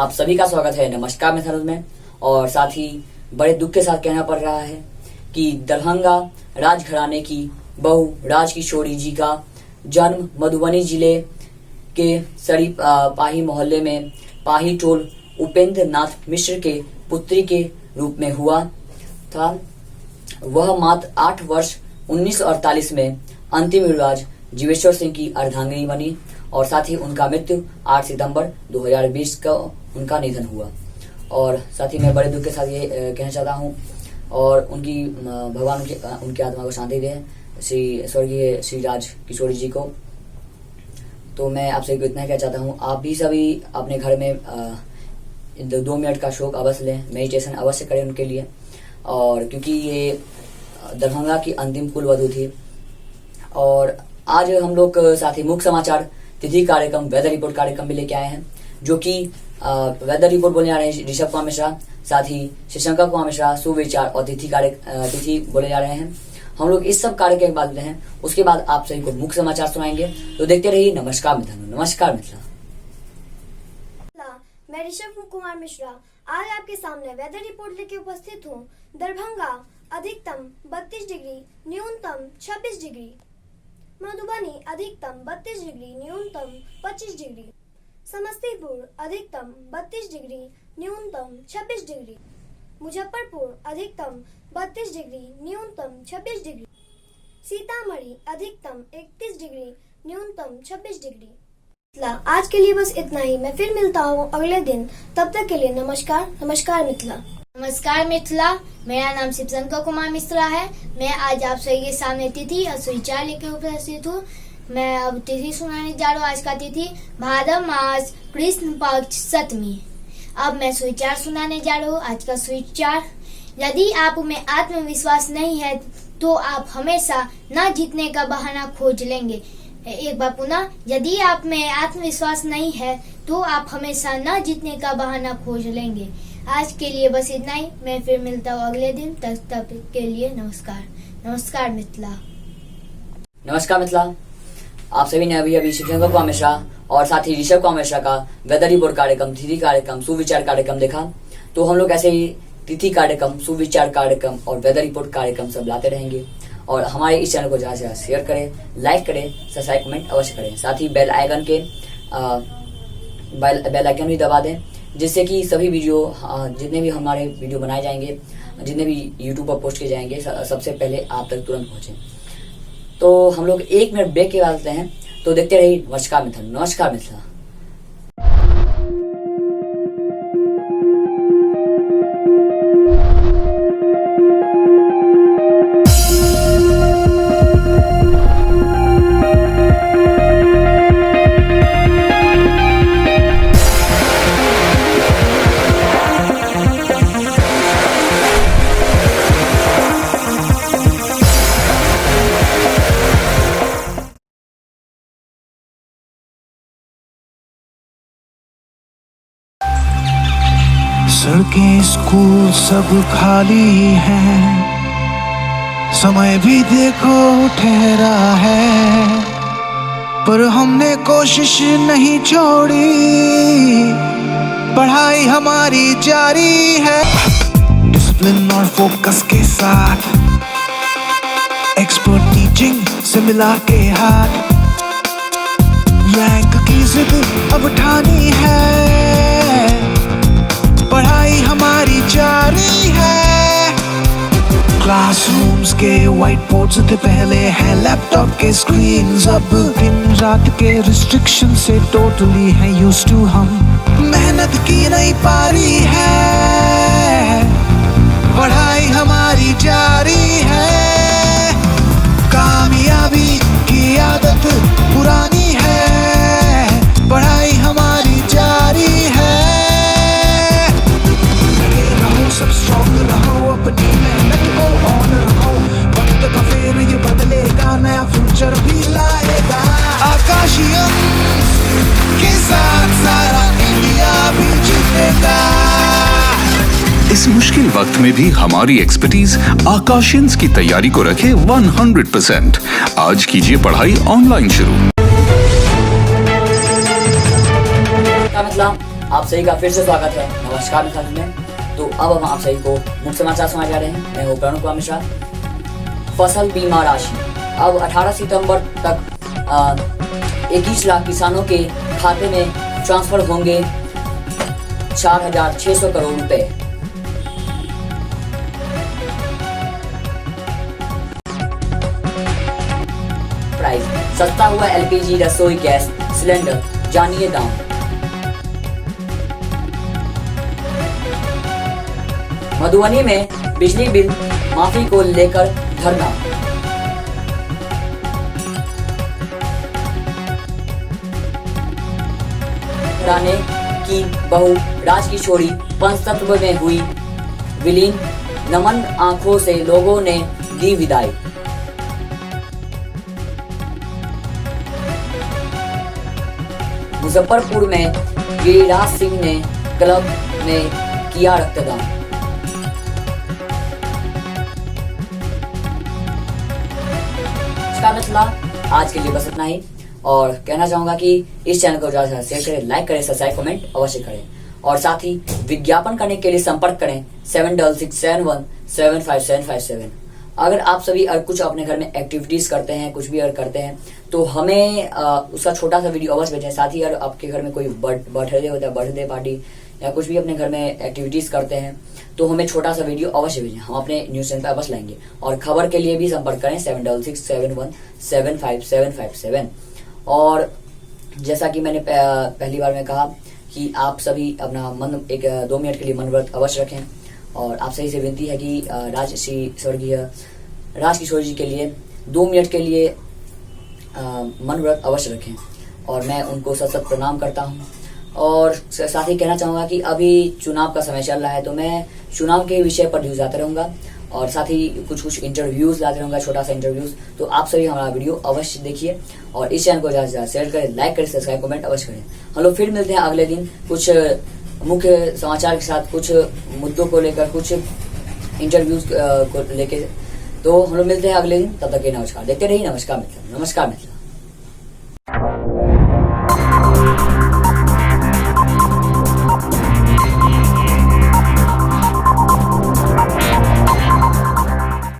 आप सभी का स्वागत है नमस्कार मेथड में। और साथ ही बड़े दुख के साथ कहना पड़ रहा है कि दरभंगा राजघराने की बहू राजकिशोरी जी का जन्म मधुबनी जिले के सरी पाही मोहल्ले में पाही टोल उपेंद्र नाथ मिश्र के पुत्री के रूप में हुआ था। वह मात्र 8 वर्ष 1948 में अंतिम युवराज जीवेश्वर सिंह की अर्धांगिनी बनी और साथ ही उनका मृत्यु 8 सितंबर 2020 को उनका निधन हुआ। और साथ ही मैं बड़े दुख के साथ ये कहना चाहता हूँ और उनकी भगवान उनकी आत्मा को शांति दे, श्री स्वर्गीय श्री राज किशोरी जी को। तो मैं आपसे इतना कहना चाहता हूँ, आप भी सभी अपने घर में 2 मिनट का शोक अवश्य लें, मेडिटेशन अवश्य करें उनके लिए। और क्योंकि ये दरभंगा की अंतिम कुलवधू थी। और आज हम लोग साथ ही मुख्य समाचार तिथि कार्यक्रम वेदर रिपोर्ट कार्यक्रम भी लेके आए हैं, जो कि वेदर रिपोर्ट बोलने जा रहे हैं ऋषभ कुमार मिश्रा, साथ ही शशंकर कुमार मिश्रा सुविचार और तिथि बोले जा रहे हैं। हम लोग इस सब कार्य के बाद हैं, उसके बाद आप सभी को मुख्य समाचार सुनाएंगे। तो देखते रहिए नमस्कार मित्रों। नमस्कार मित्रों, मैं ऋषभ कुमार मिश्रा आज आपके सामने वेदर रिपोर्ट लेके उपस्थित हूँ। दरभंगा अधिकतम 32 डिग्री, न्यूनतम 26 डिग्री। मधुबनी अधिकतम 32 डिग्री, न्यूनतम 25 डिग्री। समस्तीपुर अधिकतम 32 डिग्री, न्यूनतम 26 डिग्री। मुजफ्फरपुर अधिकतम 32 डिग्री, न्यूनतम 26 डिग्री। सीतामढ़ी अधिकतम 31 डिग्री, न्यूनतम 26 डिग्री। आज के लिए बस इतना ही। मैं फिर मिलता हूँ अगले दिन, तब तक के लिए नमस्कार। नमस्कार मिथिला। नमस्कार मिथिला, मेरा नाम शशंकर कुमार मिश्रा है। मैं आज आप सभी के सामने तिथि और सुविचार लेकर उपस्थित हूँ। मैं अब तिथि सुनाने जा रहा हूँ। आज का तिथि भाद्र मास कृष्ण पक्ष सप्तमी। अब मैं सुविचार सुनाने जा रहा हूँ। आज का सुविचार, यदि आप में आत्मविश्वास नहीं है तो आप हमेशा न जीतने का बहाना खोज लेंगे। एक बार पुनः, यदि आप में आत्मविश्वास नहीं है तो आप हमेशा न जीतने का बहाना खोज लेंगे। आज के लिए बस इतना ही। मैं फिर मिलता हूँ अगले दिन, तब के लिए नमस्कार। नमस्कार मिथिला। नमस्कार मिथिला। आप सभी ने अभी शशंकर कुमार मिश्रा और साथ ही ऋषभ कुमार मिश्रा का वेदर रिपोर्ट कार्यक्रम, तिथि कार्यक्रम, सुविचार कार्यक्रम देखा। तो हम लोग ऐसे ही तिथि कार्यक्रम, सुविचार कार्यक्रम और वेदर रिपोर्ट कार्यक्रम सब लाते रहेंगे। और हमारे इस चैनल को ज्यादा से ज्यादा शेयर करें, लाइक करें, सब्सक्राइब कमेंट अवश्य करें। साथ ही बेल आइकन भी दबा दें, जिससे कि सभी वीडियो जितने भी हमारे वीडियो बनाए जाएंगे, जितने भी यूट्यूब पर पोस्ट किए जाएंगे, सबसे पहले आप तक तुरंत पहुंचे। तो हम लोग 1 मिनट ब्रेक के बाद आते हैं। तो देखते रहिए नमस्कार मिथिला। नमस्कार मिथिला। सड़कें स्कूल सब खाली हैं, समय भी देखो ठहरा है, पर हमने कोशिश नहीं छोड़ी, पढ़ाई हमारी जारी है। डिसिप्लिन और फोकस के साथ एक्सपर्ट टीचिंग से मिला के हाथ, रैंक की जिद अब ठानी है, पढ़ाई हमारी जारी है। क्लासरूम्स के व्हाइट बोर्ड्स से पहले है लैपटॉप के स्क्रीन्स, अब दिन रात के रिस्ट्रिक्शन से टोटली है यूज्ड टू हम। मेहनत की नई पारी है, पढ़ाई हमारी जारी है, कामयाबी की आदत पुरानी है, पढ़ाई हमारी जारी है। सब स्ट्रॉन्ग रहो, अपनी मेहनत को ऑन रखो, वक्त का फेर ये बदलेगा, नया फ्यूचर भी लाएगा। आकाशियन के साथ सारा इंडिया भी जीतेगा। इस मुश्किल वक्त में भी हमारी एक्सपर्टीज आकाशियंस की तैयारी को रखे 100%। आज कीजिए पढ़ाई ऑनलाइन शुरू। मतलब आप सभी का फिर से स्वागत है नमस्कार मिसाल में। तो अब हम आप सभी को मुख्य समाचार सुनाने जा रहे हैं। मैं हूँ प्रणव कुमार मिश्रा। फसल बीमा राशि अब 18 सितंबर तक 21 लाख किसानों के खाते में ट्रांसफर होंगे 4,600 करोड़ रुपए। प्राइस सस्ता हुआ एलपीजी रसोई गैस सिलेंडर, जानिए दाम। मधुबनी में बिजली बिल माफी को लेकर धरना। राणे की बहू राजकिशोरी पंचतत्व में हुई विलीन, नमन आंखों से लोगों ने दी विदाई। मुजफ्फरपुर में गिरिराज सिंह ने क्लब में किया रक्तदान। मिथिला आज के लिए बस इतना ही, और कहना चाहूंगा कि इस चैनल को ज्यादा से शेयर करें, लाइक करें, सब्सक्राइब, कमेंट अवश्य करें, और साथ ही विज्ञापन करने के लिए संपर्क करें 7667175757। अगर आप सभी अगर कुछ अपने घर में एक्टिविटीज करते हैं, कुछ भी अगर करते हैं तो हमें उसका छोटा सा वीडियो अवश्य भेजें। साथ ही अगर आपके घर में कोई बर्थडे होता है, बर्थडे पार्टी या कुछ भी अपने घर में एक्टिविटीज करते हैं तो हमें छोटा सा वीडियो अवश्य भेजें, हम अपने न्यूज चैनल पर अवश्य लाएंगे। और खबर के लिए भी संपर्क करें 7667175757। और जैसा कि मैंने पहली बार में कहा कि आप सभी अपना मन 2 मिनट के लिए मन व्रत अवश्य रखें, और आप सही से विनती है कि स्वर्गीय राजकिशोर जी के लिए 2 मिनट के लिए मन व्रत अवश्य रखें, और मैं उनको सत सत प्रणाम करता हूं। और साथ ही कहना चाहूंगा कि अभी चुनाव का समय चल रहा है, तो मैं चुनाव के विषय पर न्यूज लाता रहूंगा, और साथ ही कुछ इंटरव्यूज लाते रहूंगा, छोटा सा इंटरव्यूज। तो आप सभी हमारा वीडियो अवश्य देखिए, और इस चैनल को ज्यादा से ज्यादा शेयर करें, लाइक करें, सब्सक्राइब, कमेंट अवश्य करें। हम लोग फिर मिलते हैं अगले दिन कुछ मुख्य समाचार के साथ, कुछ मुद्दों को लेकर, कुछ इंटरव्यूज को लेकर। तो हम लोग मिलते हैं अगले दिन, तब तक के नमस्कार। देखते रहिए नमस्कार मित्र।